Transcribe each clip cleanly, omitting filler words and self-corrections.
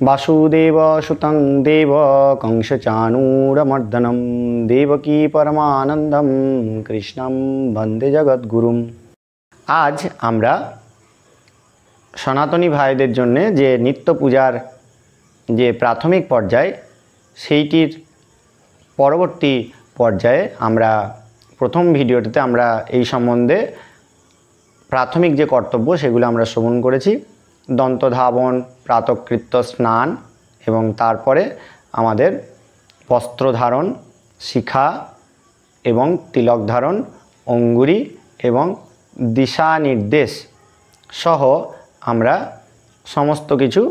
वासुदेव सुतं देव कंसचाणूरमर्दनं देवकी परमानंदम कृष्णं वंदे जगद्गुरुम। आज আমরা সনাতনী ভাইদের জন্য যে নিত্য পূজার যে প্রাথমিক পর্যায় সেইটির পরবর্তী পর্যায়ে আমরা প্রথম ভিডিওটিতে আমরা এই সম্বন্ধে প্রাথমিক যে কর্তব্য সেগুলো আমরা শ্রবণ করেছি। দন্তধাবন, প্রাতকৃত্য স্নান এবং তারপরে আমাদের বস্ত্র ধারণ, শিখা এবং তিলক ধারণ, অঙ্গুরি এবং দিশা নির্দেশ সহ আমরা সমস্ত কিছু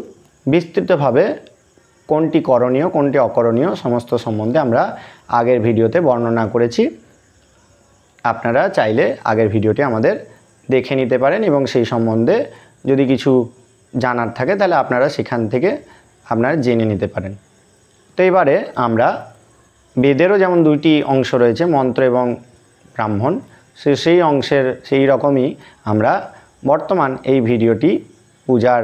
বিস্তৃতভাবে কোনটি করণীয় কোনটি অকরণীয় সমস্ত সম্বন্ধে আমরা আগের ভিডিওতে বর্ণনা করেছি। আপনারা চাইলে আগের ভিডিওটি আমাদের দেখে নিতে পারেন এবং সেই সম্বন্ধে যদি কিছু জানার থাকে তাহলে আপনারা সেখান থেকে আপনারা জেনে নিতে পারেন। তো এবারে আমরা বেদেরও যেমন দুইটি অংশ রয়েছে, মন্ত্র এবং ব্রাহ্মণ, সেই অংশের সেই রকমই আমরা বর্তমান এই ভিডিওটি পূজার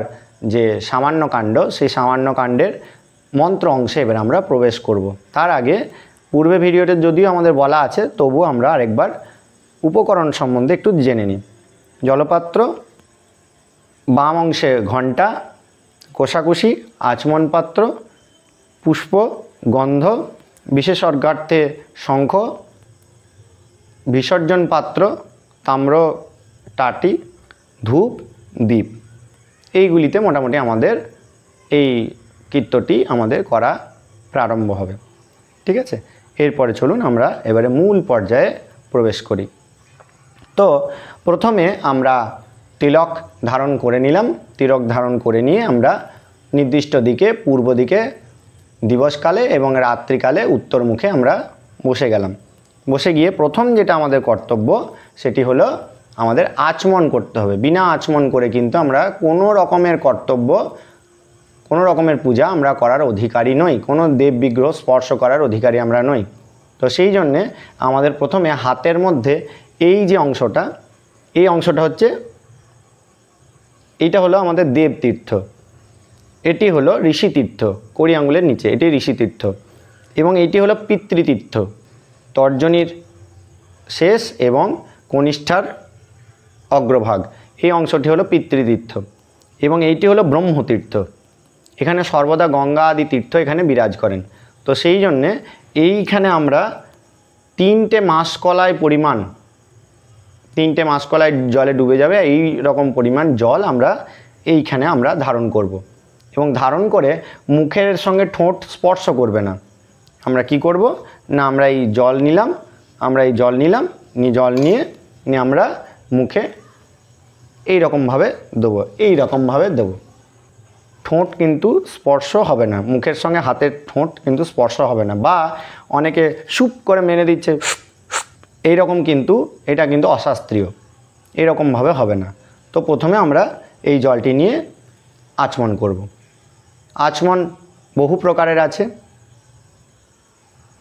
যে সামান্য কাণ্ড সেই সামান্য কাণ্ডের মন্ত্র অংশে এবার আমরা প্রবেশ করব। তার আগে পূর্বে ভিডিওতে যদিও আমাদের বলা আছে তবু আমরা আরেকবার উপকরণ সম্বন্ধে একটু জেনে নিই। জলপাত্র, বাম অংশে ঘণ্টা, কোষাকুষি, আচমন পাত্র, পুষ্প, গন্ধ, বিশেষ অর্ঘ্যার্থে শঙ্খ, বিসর্জন পাত্র, তাম্র টাটি, ধূপ, দীপ, এইগুলিতে মোটামুটি আমাদের এই কীর্তনটি আমাদের করা প্রারম্ভ হবে। ঠিক আছে, এরপরে চলুন আমরা এবারে মূল পর্যায়ে প্রবেশ করি। তো প্রথমে আমরা তিলক ধারণ করে নিলাম। তিলক ধারণ করে নিয়ে আমরা নির্দিষ্ট দিকে পূর্ব দিকে দিবসকালে এবং রাত্রিকালে উত্তর মুখে আমরা বসে গেলাম। বসে গিয়ে প্রথম যেটা আমাদের কর্তব্য সেটি হলো আমাদের আচমন করতে হবে। বিনা আচমন করে কিন্তু আমরা কোনো রকমের কর্তব্য, কোনো রকমের পূজা আমরা করার অধিকারী নই, কোনো দেব বিগ্রহ স্পর্শ করার অধিকারী আমরা নই। তো সেই জন্যে আমাদের প্রথমে হাতের মধ্যে এই যে অংশটা, এই অংশটা হচ্ছে, এইটা হলো আমাদের দেবতীর্থ, এটি হলো ঋষিতীর্থ, কড়ি আঙুলের নিচে এটি ঋষিতীর্থ, এবং এইটি হলো পিতৃতীর্থ, তর্জনীর শেষ এবং কনিষ্ঠার অগ্রভাগ, এই অংশটি হলো পিতৃতীর্থ, এবং এইটি হলো ব্রহ্মতীর্থ। এখানে সর্বদা গঙ্গা আদি তীর্থ এখানে বিরাজ করেন। তো সেই জন্যে এইখানে আমরা 3টে মাসকলাই পরিমাণ, 3টে মাসকলাই জলে ডুবে যাবে এই রকম পরিমাণ জল আমরা এইখানে আমরা ধারণ করব। এবং ধারণ করে মুখের সঙ্গে ঠোঁট স্পর্শ করবে না। আমরা কি করব না, আমরা এই জল নিলাম, জল নিয়ে আমরা মুখে এই রকমভাবে দেবো, ঠোঁট কিন্তু স্পর্শ হবে না, মুখের সঙ্গে হাতের ঠোঁট কিন্তু স্পর্শ হবে না। বা অনেকে সুপ করে মেনে দিচ্ছে এইরকম, কিন্তু এটা কিন্তু অশাস্ত্রীয়, এরকমভাবে হবে না। তো প্রথমে আমরা এই জলটি নিয়ে আচমন করব। আচমন বহু প্রকারের আছে।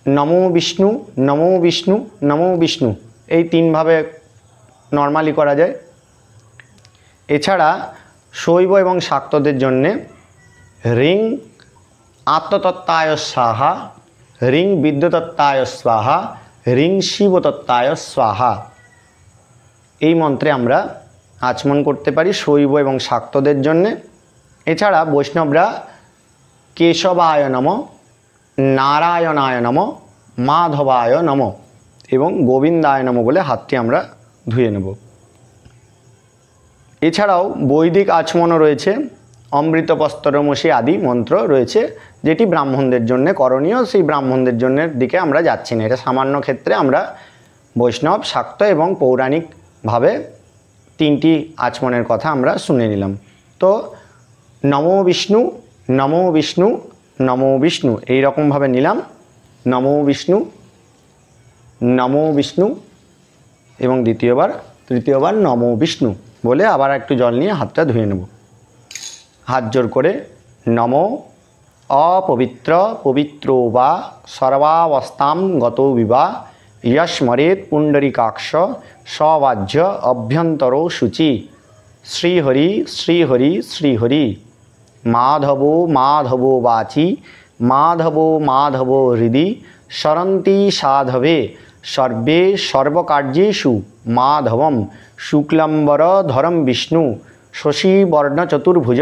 নমো বিষ্ণু, নমো বিষ্ণু, নমো বিষ্ণু, এই 3ভাবে নর্মালি করা যায়। এছাড়া শৈব এবং শাক্তদের জন্যে রিং আত্মতত্ত্বায় স্বাহা, রিং বিদ্যুতত্ত্বায় স্বাহা, রিং শিবতত্ত্বায় স্বাহা, এই মন্ত্রে আমরা আচমন করতে পারি শৈব এবং শাক্তদের জন্যে। এছাড়া বৈষ্ণবরা কেশবায় নম, নারায়ণায় নম, মাধবায় নম এবং গোবিন্দায় নম বলে হাতটি আমরা ধুয়ে নেব। এছাড়াও বৈদিক আচমনও রয়েছে, অমৃতপস্তরমসি আদি মন্ত্র রয়েছে, যেটি ব্রাহ্মণদের জন্য করণীয়। সেই ব্রাহ্মণদের জন্যের দিকে আমরা যাচ্ছি না, এটা সামান্য ক্ষেত্রে আমরা বৈষ্ণব, শাক্ত এবং পৌরাণিকভাবে 3টি আচমনের কথা আমরা শুনে নিলাম। তো নমো বিষ্ণু, নমো বিষ্ণু, নমো বিষ্ণু এইরকমভাবে নিলাম, নমো বিষ্ণু, নমো বিষ্ণু, এবং তৃতীয়বার নমো বিষ্ণু বলে আবার একটু জল নিয়ে হাতটা ধুয়ে নেব। হাত জোর করে নমো অপবিত্র পবিত্র বা সর্বাবস্থাম গত বিবা यस्मरेत पुंडरीकाक्ष सवाज्य अभ्यंतरो शुचि श्रीहरि श्रीहरि श्रीहरि माधवो माधवो वाची माधवो माधवो हृदि सरन्ति साधवे सर्वे सर्वकार्येषु माधवं शुक्लम्बरधरं विष्णु शशिवर्णचतुर्भुज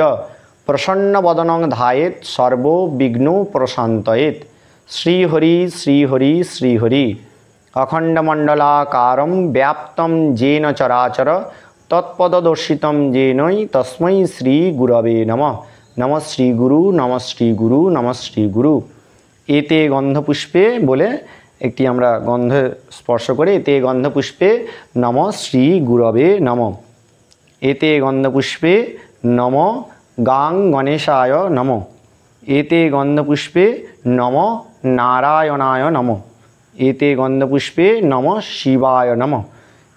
प्रसन्नवदनं ध्यायेत् सर्वो विघ्नो प्रशान्तयेत्। श्रीहरि श्रीहरि श्रीहरि अखण्डमण्डलाकारं व्याप्तं येन चराचर तत्पददर्शितं येनै तस्मै श्रीगुरवे नमः। नमः श्रीगुरु नमः श्रीगुरु नमः श्रीगुरु। एते गन्धपुष्पे बोले একটি আমরা গন্ধ স্পর্শ করে এতে গন্ধপুষ্পে নমঃ শ্রী গুরবে নমঃ। এতে গন্ধপুষ্পে নম গাং গণেশায় নমঃ। এতে গন্ধপুষ্পে নম নারায়ণায় নমঃ। এতে গন্ধপুষ্পে নম শিবায় নমঃ।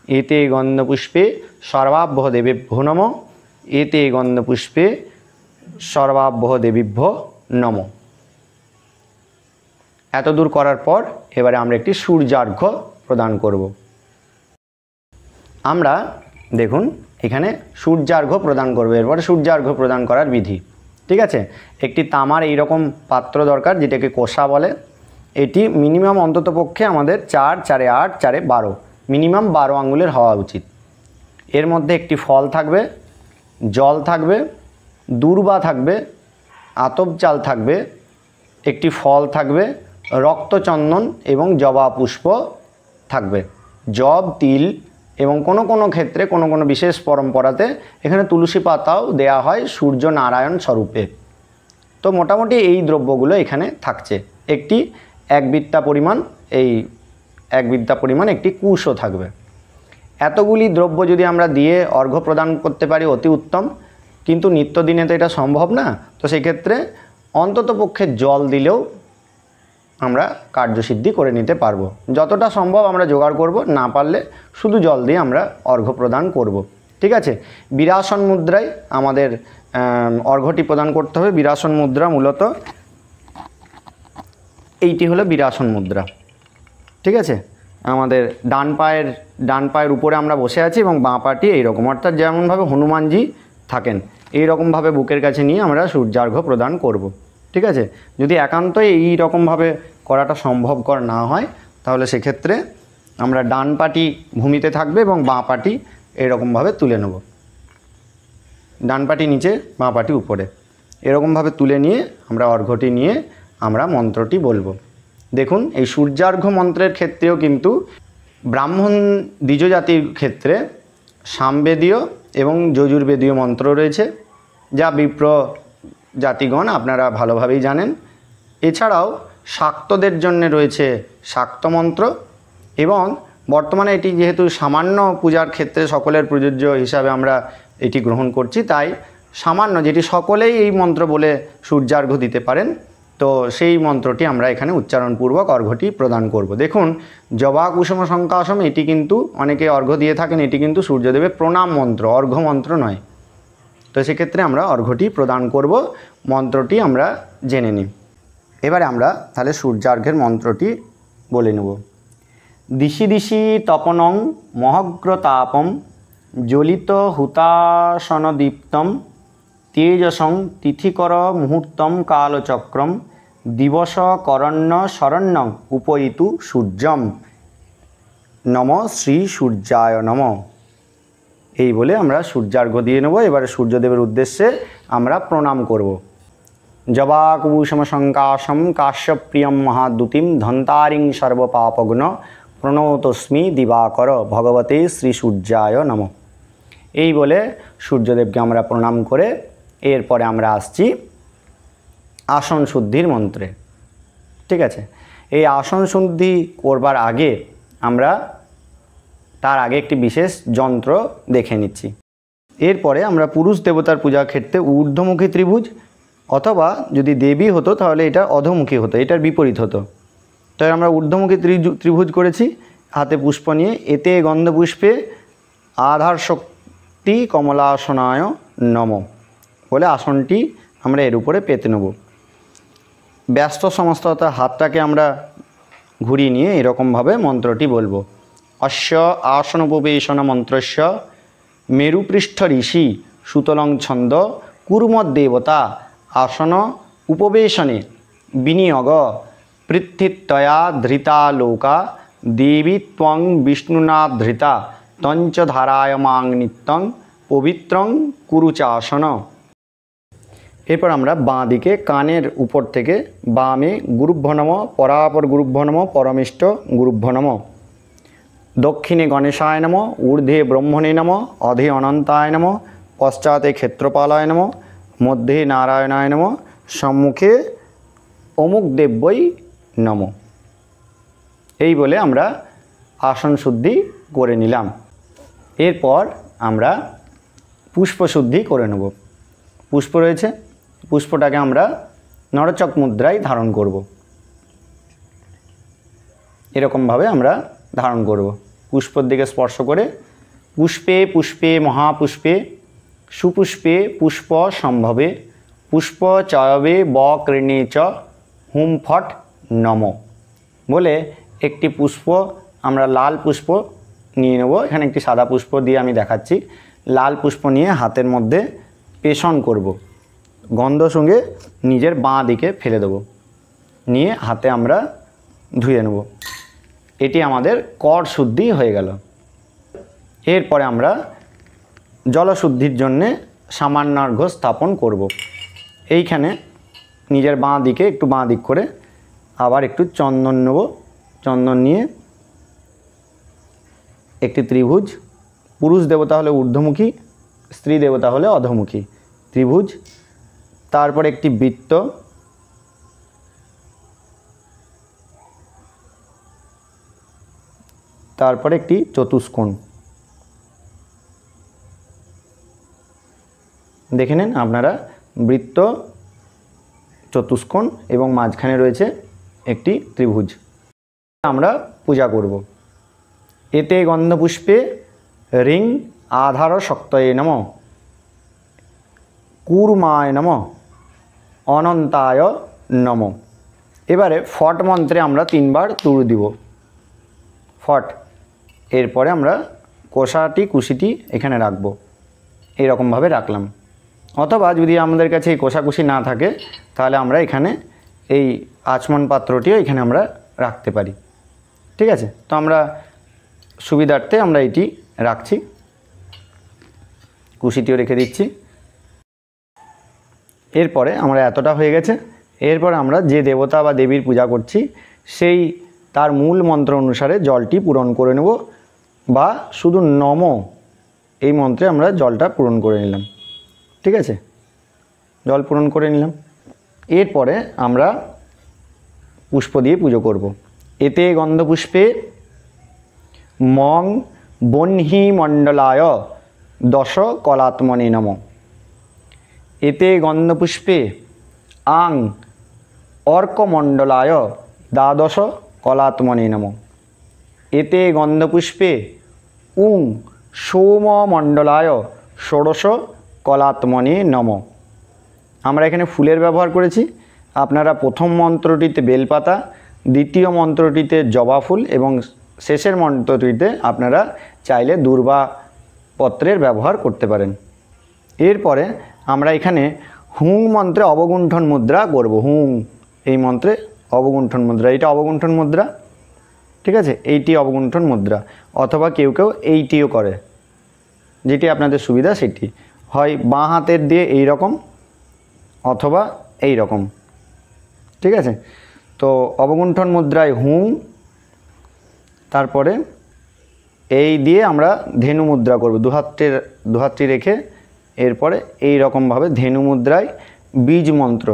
এতে গন্ধপুষ্পে সর্বাভ্য দেবেভ্যো নমঃ। এতে গন্ধপুষ্পে সর্বাভ্য দেবীভ্যো নমঃ। এত দূর করার পর এবারে আমরা একটি সূর্যার্ঘ্য প্রদান করব। আমরা দেখুন এখানে সূর্যার্ঘ্য প্রদান করব। এরপরে সূর্যার্ঘ্য প্রদান করার বিধি, ঠিক আছে। একটি তামার এই রকম পাত্র দরকার, যেটাকে কোষা বলে। এটি মিনিমাম অন্ততপক্ষে আমাদের 4, 4, 8, 4, 12 মিনিমাম 12 আঙ্গুলের হওয়া উচিত। এর মধ্যে একটি ফল থাকবে, জল থাকবে, দূর্বা থাকবে, আতপ চাল থাকবে, একটি ফল থাকবে, রক্তচন্দন এবং জবা পুষ্প থাকবে, জব, তিল এবং কোনো ক্ষেত্রে কোনো বিশেষ পরম্পরাতে এখানে তুলসী পাতাও দেয়া হয় সূর্য নারায়ণ স্বরূপে। তো মোটামুটি এই দ্রব্যগুলো এখানে থাকছে। একটি 1 বিত্তা পরিমাণ, এই 1 বিত্তা পরিমাণ একটি কুশও থাকবে। এতগুলি দ্রব্য যদি আমরা দিয়ে অর্ঘ্য প্রদান করতে পারি অতি উত্তম, কিন্তু নিত্যদিনে তো এটা সম্ভব না। তো সেক্ষেত্রে অন্ততপক্ষে জল দিলেও আমরা কার্যসিদ্ধি করে নিতে পারবো। যতটা সম্ভব আমরা জোগাড় করব, না পারলে শুধু জল দিয়ে আমরা অর্ঘ্য প্রদান করব, ঠিক আছে। বিরাসন মুদ্রায় আমাদের অর্ঘ্যটি প্রদান করতে হবে। বিরাসন মুদ্রা মূলত এইটি হলো বিরাসন মুদ্রা, ঠিক আছে। আমাদের ডান পায়ের উপরে আমরা বসে আছি এবং বাঁ পাটি এইরকম, অর্থাৎ যেমনভাবে হনুমানজি থাকেন এই রকমভাবে বুকের কাছে নিয়ে আমরা সূর্যার্ঘ্য প্রদান করব, ঠিক আছে। যদি একান্তই এই রকমভাবে করাটা সম্ভবকর না হয়, তাহলে সেক্ষেত্রে আমরা ডান পাটি ভূমিতে থাকবে এবং বাঁ পাটি এরকমভাবে তুলে নেব। ডান পাটি নিচে, বাঁ পাটি উপরে, এরকমভাবে তুলে নিয়ে আমরা অর্ঘ্যটি নিয়ে আমরা মন্ত্রটি বলবো। দেখুন এই সূর্যার্ঘ্য মন্ত্রের ক্ষেত্রেও কিন্তু ব্রাহ্মণ দ্বিজজাতির ক্ষেত্রে সামবেদীয় এবং যজুর্বেদীয় মন্ত্র রয়েছে, যা বিপ্র জাতিগণ আপনারা ভালোভাবেই জানেন। এছাড়াও শাক্তদের জন্য রয়েছে শাক্ত মন্ত্র, এবং বর্তমানে এটি যেহেতু সামান্য পূজার ক্ষেত্রে সকলের প্রযোজ্য হিসাবে আমরা এটি গ্রহণ করছি, তাই সামান্য যেটি সকলেই এই মন্ত্র বলে সূর্যার্ঘ্য দিতে পারেন, তো সেই মন্ত্রটি আমরা এখানে উচ্চারণপূর্বক অর্ঘ্যটি প্রদান করব। দেখুন জবা কুসুম শঙ্কাসম, এটি কিন্তু অনেকে অর্ঘ্য দিয়ে থাকেন, এটি কিন্তু সূর্যদেবের প্রণাম মন্ত্র, অর্ঘ্য মন্ত্র নয়। তো সেক্ষেত্রে আমরা অর্ঘ্যটি প্রদান করব। মন্ত্রটি আমরা জেনে নিই। এবারে আমরা তাহলে সূর্যার্ঘ্যের মন্ত্রটি বলে নেব। দিশি দিশি তপনং মহগ্রতাপম জ্বলিত হুতাসনদীপ্তম তেজসং তিথিকর মুহূর্তম কালচক্রম দিবস করণ্য শরণ্যং উপৈতু সূর্যম নম শ্রী সূর্যায় নম। এই বলে আমরা সূর্যার্ঘ্য দিয়ে নেব। এবারে সূর্যদেবের উদ্দেশ্যে আমরা প্রণাম করব। জবাকুশম শঙ্কাশম কাশ্যপ্রিয়ম মহাদ্যুতিম ধন্তারিং সর্বপাপগ্ন প্রণতস্মি দিবাকর ভগবতে শ্রী সূর্যায় নম। এই বলে সূর্যদেবকে আমরা প্রণাম করে এরপরে আমরা আসছি আসন শুদ্ধির মন্ত্রে, ঠিক আছে। এই আসন শুদ্ধি করবার আগে আমরা তার আগে একটি বিশেষ যন্ত্র দেখে নিচ্ছি। এরপরে আমরা পুরুষ দেবতার পূজার ক্ষেত্রে ঊর্ধ্বমুখী ত্রিভুজ, অথবা যদি দেবী হতো তাহলে এটা অধোমুখী হতো, এটার বিপরীত হতো। তাই আমরা ঊর্ধ্বমুখী ত্রিভুজ করেছি, হাতে পুষ্প নিয়ে। এতে গন্ধপুষ্পে আধার শক্তি কমলাসনায় নম বলে আসনটি আমরা এর উপরে পেতে নেব। ব্যস্ত সমস্ত হাতটাকে আমরা ঘুরিয়ে নিয়ে এরকমভাবে মন্ত্রটি বলবো। অস্য আসনোপবেশন মন্ত্রস্য মেরুপৃষ্ঠ ঋষি সুতলং ছন্দ কুর্মদেবতা আসন উপবেশনে বিনিয়োগ পৃথিত্যয়া ধৃতা লোকা দেবী ত্বং বিষ্ণুনা ধৃতা তঞ্চ ধারায়মাং নিত্যং পবিত্রং কুরুচাসন। এরপর আমরা বাঁ দিকে কানের উপর থেকে বামে গুরুভ্য নম, পরাপর গুরুভ্য নম, পরমিষ্ট গুরুভ্য নম, দক্ষিণে গণেশায় নম, ঊর্ধ্বে ব্রহ্মণে নম, অধে অনন্তায় নম, পশ্চাতে ক্ষেত্রপালায় নম, মধ্যে নারায়ণায় নম, সম্মুখে অমুক দেব্যই নম। এই বলে আমরা আসন শুদ্ধি করে নিলাম। এরপর আমরা পুষ্প শুদ্ধি করে নেব। পুষ্প রয়েছে, পুষ্পটাকে আমরা নরচক মুদ্রায় ধারণ করব। এরকমভাবে আমরা ধারণ করব। পুষ্পর দিকে স্পর্শ করে পুষ্পে পুষ্পে মহাপুষ্পে সুপুষ্পে পুষ্প সম্ভবে পুষ্প চয়বে বকৃণে চ হুম ফট নম বলে একটি পুষ্প আমরা লাল পুষ্প নিয়ে নেব। এখানে একটি সাদা পুষ্প দিয়ে আমি দেখাচ্ছি। লাল পুষ্প নিয়ে হাতের মধ্যে পেষণ করব, গন্ধ সঙ্গে নিজের বাঁ দিকে ফেলে দেব, নিয়ে হাতে আমরা ধুয়ে নেব। এটি আমাদের কর শুদ্ধি হয়ে গেল। এরপরে আমরা জলশুদ্ধির জন্যে সামান্যার্ঘ্য স্থাপন করব। এইখানে নিজের বাঁ দিকে একটু বাঁ দিক করে আবার একটু চন্দন নেব। চন্দন নিয়ে একটি ত্রিভুজ, পুরুষ দেবতা হলে ঊর্ধ্বমুখী, স্ত্রী দেবতা হলে অধোমুখী ত্রিভুজ, তারপর একটি বৃত্ত, তারপরে একটি চতুষ্কোণ। দেখে নেন আপনারা, বৃত্ত, চতুষ্কোণ এবং মাঝখানে রয়েছে একটি ত্রিভুজ। আমরা পূজা করব। এতে গন্ধপুষ্পে রিং আধার শক্তয়ে নম, কুর্মায় নম, অনন্তায় নম। এবারে ফট মন্ত্রে আমরা 3 বার তুড় দিব, ফট। এরপরে আমরা কুশিটি এখানে রাখবো, এইরকমভাবে রাখলাম। অথবা যদি আমাদের কাছে এই কুশি না থাকে তাহলে আমরা এখানে এই আচমন পাত্রটিও এখানে আমরা রাখতে পারি। ঠিক আছে, তো আমরা সুবিধার্থে আমরা এটি রাখছি, কুশিটিও রেখে দিচ্ছি। এরপরে আমরা এতটা হয়ে গেছে। এরপর আমরা যে দেবতা বা দেবীর পূজা করছি সেই তার মূল মন্ত্র অনুসারে জলটি পূরণ করে নেব, বা শুধু নম এই মন্ত্রে আমরা জলটা পূরণ করে নিলাম। ঠিক আছে, জল পূরণ করে নিলাম। এরপরে আমরা পুষ্প দিয়ে পুজো করব। এতে গন্ধপুষ্পে মং বহ্নি মণ্ডলায় দশ কলাত্মনে নম। এতে গন্ধপুষ্পে আং অর্কমণ্ডলায় দ্বাদশ কলাত্মনে নম। এতে গন্ধপুষ্পে উং সোমমণ্ডলায় ষোড়শ কলাত্মনে নম। আমরা এখানে ফুলের ব্যবহার করেছি। আপনারা প্রথম মন্ত্রটিতে বেলপাতা, দ্বিতীয় মন্ত্রটিতে জবা ফুল এবং শেষের মন্ত্রটিতে আপনারা চাইলে দূর্বা পত্রের ব্যবহার করতে পারেন। এরপরে আমরা এখানে হুং মন্ত্রে অবগুণ্ঠন মুদ্রা করব। হুং এই মন্ত্রে অবগুণ্ঠন মুদ্রা, এটা অবগুণ্ঠন মুদ্রা। ঠিক আছে, এইটি অবগুণ্ঠন মুদ্রা, অথবা কেউ কেউ এইটিও করে, যেটি আপনাদের সুবিধা সেটি। হয় বাঁ হাতের দিয়ে এই রকম অথবা এই রকম। ঠিক আছে, তো অবগুণ্ঠন মুদ্রায় হুং, তারপরে এই দিয়ে আমরা ধেনু মুদ্রা করব, দুহাতটি রেখে। এরপরে এই রকমভাবে ধেনু মুদ্রায় বীজ মন্ত্র,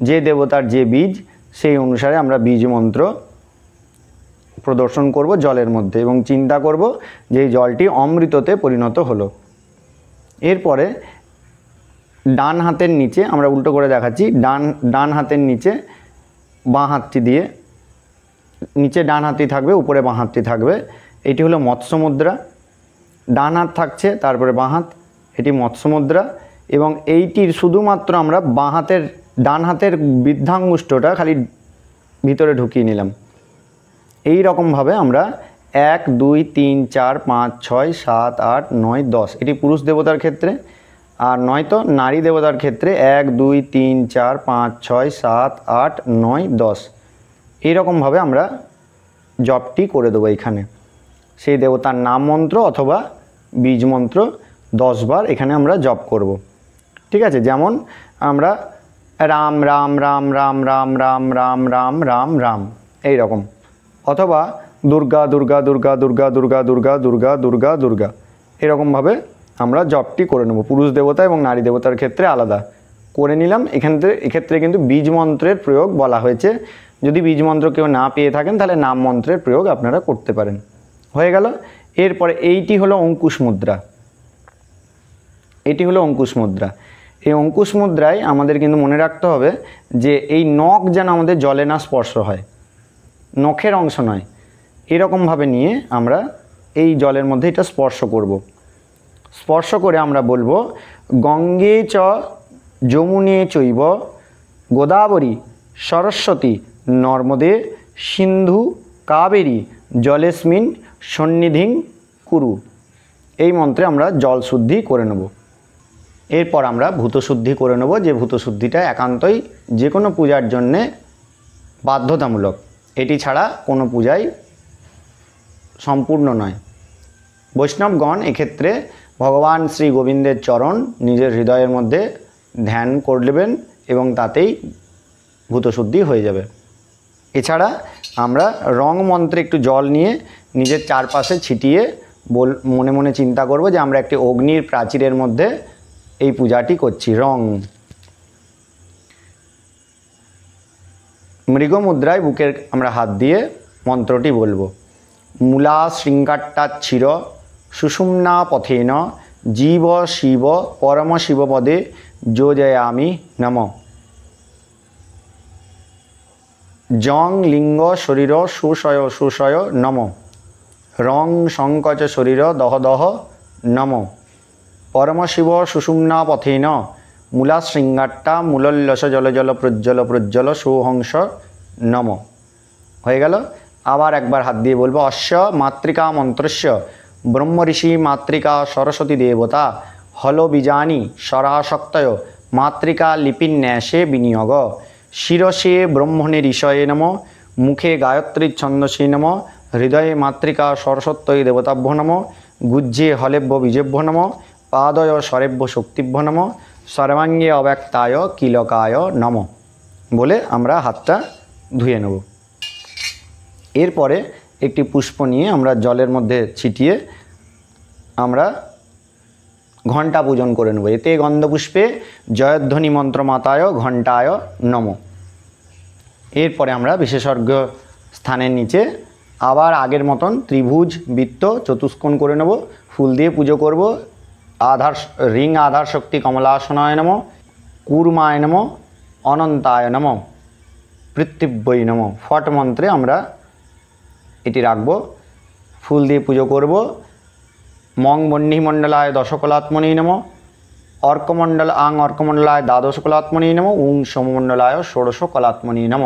যে দেবতার যে বীজ সেই অনুসারে আমরা বীজ মন্ত্র প্রদর্শন করব জলের মধ্যে, এবং চিন্তা করব যে এই জলটি অমৃততে পরিণত হলো। এরপরে ডান হাতের নিচে, আমরা উল্টো করে দেখাচ্ছি, ডান হাতের নিচে বাঁ হাতটি দিয়ে, নিচে ডান হাতটি থাকবে, উপরে বাঁ হাতটি থাকবে। এটি হলো মৎস্য মুদ্রা। ডান হাত থাকছে, তারপরে বাঁ হাত, এটি মৎস্য মুদ্রা। এবং এইটির শুধুমাত্র আমরা বাঁ হাতের, ডান হাতের বৃদ্ধাঙ্গুষ্ঠটা খালি ভিতরে ঢুকিয়ে নিলাম। এই রকমভাবে আমরা 1 2 3 4 5 6 7 8 9 10, এটি পুরুষ দেবতার ক্ষেত্রে। আর নয়তো নারী দেবতার ক্ষেত্রে 1 2 3 4 5 6 7 8 9 10 এইরকমভাবে আমরা জপটি করে দেবো। এখানে সেই দেবতার নাম মন্ত্র অথবা বীজ মন্ত্র 10 বার এখানে আমরা জপ করব। ঠিক আছে, যেমন আমরা রাম রাম রাম রাম রাম রাম রাম রাম রাম রাম এই রকম, অথবা দুর্গা দুর্গা দুর্গা দুর্গা দুর্গা দুর্গা দুর্গা দুর্গা দুর্গা এরকমভাবে আমরা জপটি করে নেব। পুরুষ দেবতা এবং নারী দেবতার ক্ষেত্রে আলাদা করে নিলাম। এক্ষেত্রে কিন্তু বীজ মন্ত্রের প্রয়োগ বলা হয়েছে। যদি বীজ মন্ত্র কেউ না পেয়ে থাকেন তাহলে নাম মন্ত্রের প্রয়োগ আপনারা করতে পারেন। হয়ে গেল। এরপরে এইটি হলো অঙ্কুশ মুদ্রা। এটি হলো অঙ্কুশ মুদ্রা। এই অঙ্কুশ মুদ্রায় আমাদের কিন্তু মনে রাখতে হবে যে এই নখ যেন আমাদের জলে না স্পর্শ হয়, নখের অংশ নয়, এরকমভাবে নিয়ে আমরা এই জলের মধ্যে এটা স্পর্শ করব। স্পর্শ করে আমরা বলবো গঙ্গে চ যমুনে চৈব গোদাবরী সরস্বতী নর্মদে সিন্ধু কাবেরী জলেস্মিন সন্নিধিং কুরু। এই মন্ত্রে আমরা জল শুদ্ধি করে নেব। এরপর আমরা ভূতশুদ্ধি করে নেব, যে ভূতশুদ্ধিটা একান্তই যে কোনো পূজার জন্যে বাধ্যতামূলক। এটি ছাড়া কোনো পূজাই সম্পূর্ণ নয়। বৈষ্ণবগণ এক্ষেত্রে ভগবান শ্রী গোবিন্দের চরণ নিজের হৃদয়ের মধ্যে ধ্যান করলেন এবং তাতেই ভূতশুদ্ধি হয়ে যাবে। এছাড়া আমরা রং মন্ত্রে একটু জল নিয়ে নিজের চারপাশে ছিটিয়ে মনে মনে চিন্তা করব যে আমরা একটি অগ্নির প্রাচীরের মধ্যে এই পূজাটি করছি। রং মৃগ মুদ্রায় বুকের আমরা হাত দিয়ে মন্ত্রটি বলবো। মূলা শৃঙ্গাট্টাচ্ছির সুষুম্না পথেন জীব শিব পরম শিবপদে যোজয়ামি নম। জং লিঙ্গ শরীর সুষয় সুষয় নম। রং সংকচ শরীর দহ দহ নম। পরমশিব সুষুম্না পথেন মূলা শৃঙ্গাট্টা মূলল্লস জল জল প্রজ্জ্বল প্রজ্জ্বল সুহংস নম। হয়ে গেল। আবার একবার হাত দিয়ে বলবো অশ্ব মাতৃকা মন্ত্রস্য ব্রহ্ম ঋষি মাতৃকা সরস্বতী দেবতা হল বীজানি সরাশক্তয় মাতৃকা লিপিন্যাসে বিনিয়োগ। শিরসে ব্রহ্মণে ঋষয়ে নম মুখে গায়ত্রী ছন্দসে নম হৃদয়ে মাতৃকা সরস্বত্যই দেবতাভ্য নম গুজ্জে হলেভ্য বীজেভ্য নম পাদয় স্বরেভ্য শক্তিভ্য নম সর্বাঙ্গে অব্যক্তায় কিলকায় নম বলে আমরা হাতটা ধুয়ে নেব। এরপরে একটি পুষ্প নিয়ে আমরা জলের মধ্যে ছিটিয়ে আমরা ঘণ্টা পূজন করে নেব। এতে গন্ধপুষ্পে জয়ধ্বনি মন্ত্র মাতায় ঘণ্টায় নম। এরপরে আমরা বিশেষজ্ঞ স্থানের নিচে আবার আগের মতন ত্রিভুজ বৃত্ত চতুষ্কোণ করে নেব। ফুল দিয়ে পুজো করব। রিং আধার শক্তি কমলাসনায় নম কুর্মায় নম অনন্তায় নম পৃথিব্যই নম। ফট মন্ত্রে আমরা এটি রাখব। ফুল দিয়ে পুজো করব। মং বহ্নিমণ্ডলায় দশকলাত্মনি নম অর্কমণ্ডলায় দ্বাদশকলাত্মনি নম উং সমমণ্ডলায় ষোড়শকলাত্মনি নম।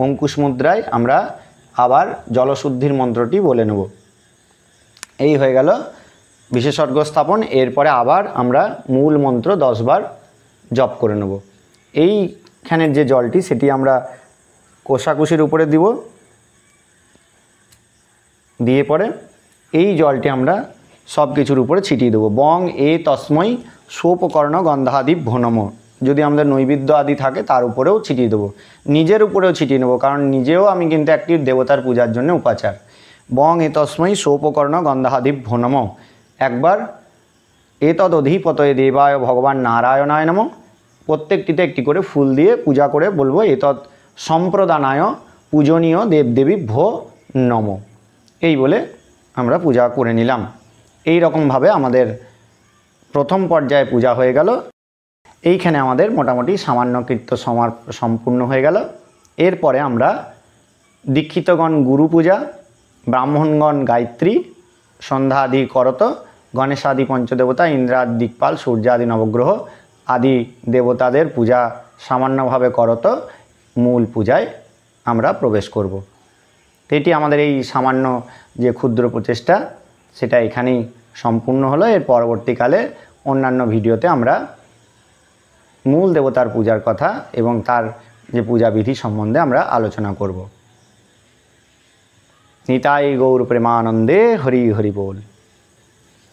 অঙ্কুশ মুদ্রায় আমরা আবার জলশুদ্ধির মন্ত্রটি বলে নেব। এই হয়ে গেল বিশেষজ্ঞ স্থাপন। এরপরে আবার আমরা মূল মন্ত্র 10 বার জপ করে নেব। এইখানের যে জলটি সেটি আমরা কোষাকুষির উপরে দিব। দিয়ে পরে এই জলটি আমরা সব কিছুর উপরে ছিটিয়ে দেবো। বং এ তস্মৈ সোপকর্ণ গন্ধাদিভ্যো নম। যদি আমাদের নৈবেদ্য আদি থাকে তার উপরেও ছিটিয়ে দেবো, নিজের উপরেও ছিটিয়ে নেবো, কারণ নিজেও আমি কিন্তু একটি দেবতার পূজার জন্য উপাচার। বং এ তস্মৈ সোপকর্ণ গন্ধাদিভ্যো নম। একবার এতদধিপতয়ে দেবায় ভগবান নারায়ণায় নম। প্রত্যেকটিতে একটি করে ফুল দিয়ে পূজা করে বলবো এতৎ সম্প্রদানায় পূজনীয় দেবদেবী ভো নম। এই বলে আমরা পূজা করে নিলাম। এই রকমভাবে আমাদের প্রথম পর্যায়ে পূজা হয়ে গেল। এইখানে আমাদের মোটামুটি সামান্য কীর্ত সম্পূর্ণ হয়ে গেল। এরপরে আমরা দীক্ষিতগণ গুরু পূজা, ব্রাহ্মণগণ গায়ত্রী সন্ধ্যা আদি করত, গণেশাদি পঞ্চদেবতা, ইন্দ্রাদি দিকপাল, সূর্যাদি নবগ্রহ আদি দেবতাদের পূজা সামান্যভাবে করত মূল পূজায় আমরা প্রবেশ করব। এটি আমাদের এই সামান্য যে ক্ষুদ্র প্রচেষ্টা সেটা এখানেই সম্পূর্ণ হলো। এর পরবর্তীকালে অন্যান্য ভিডিওতে আমরা মূল দেবতার পূজার কথা এবং তার যে পূজাবিধি সম্বন্ধে আমরা আলোচনা করব। নিতাই গৌর প্রেমানন্দে হরি হরি বল।